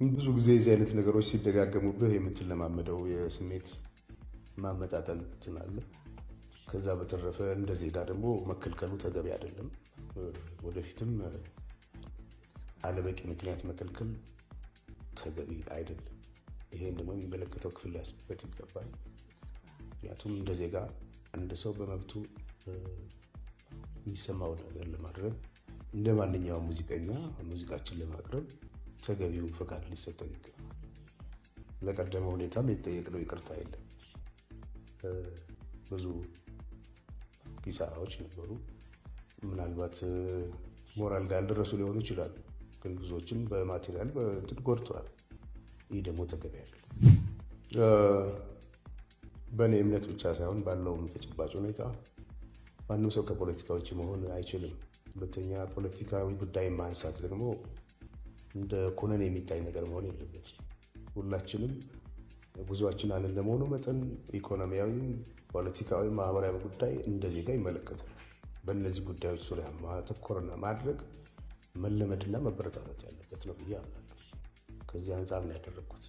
ብዙ ጊዜ የዚህ አይነት ነገሮች ሲደጋገሙብህ የምትለማመደው የስሜት ማመጣጠን ትናለ። ከዛ በተረፈ እንደዚህ ጋር ደግሞ መከልከሉ ተገቢ አይደለም። ወደፊትም አለበቂ ምክንያት መከልከል ተገቢ አይደለም። ይሄን ደግሞ የሚመለከተው ክፍል ሊያስብበት ይገባል። ምክንያቱም እንደዚህ ጋር አንድ ሰው በመብቱ የሚሰማው ነገር ለማድረግ እንደ ማንኛውም ሙዚቀኛ ሙዚቃችን ለማቅረብ ተገቢውን ፈቃድ ሊሰጠው ይገባል። ለቀደመ ሁኔታም የተጠየቅነው ይቅርታ የለም። ብዙ ኪሳራዎች ነበሩ። ምናልባት ሞራል ጋር ያልደረሱ ሊሆኑ ይችላሉ፣ ግን ብዙዎችን በማቴሪያል ጎድተዋል። ይህ ደግሞ ተገቢ አይደለም። በእኔ እምነት ብቻ ሳይሆን ባለውም ተጨባጭ ሁኔታ ማንም ሰው ከፖለቲካ ውጭ መሆን አይችልም። ሁለተኛ ፖለቲካዊ ጉዳይ ማንሳት ደግሞ እንደ ኮነን የሚታይ ነገር መሆን የለበትም። ሁላችንም ጉዟችን አንድ እንደመሆኑ መጠን ኢኮኖሚያዊ፣ ፖለቲካዊ፣ ማህበራዊ ጉዳይ እንደዚህ ጋር ይመለከታል። በእነዚህ ጉዳዮች ዙሪያ ማተኮርና ማድረግ መለመድና መበረታታት ያለበት ነው ብዬ አምናለሁ። ከዚህ አንጻር ነው ያደረግኩት።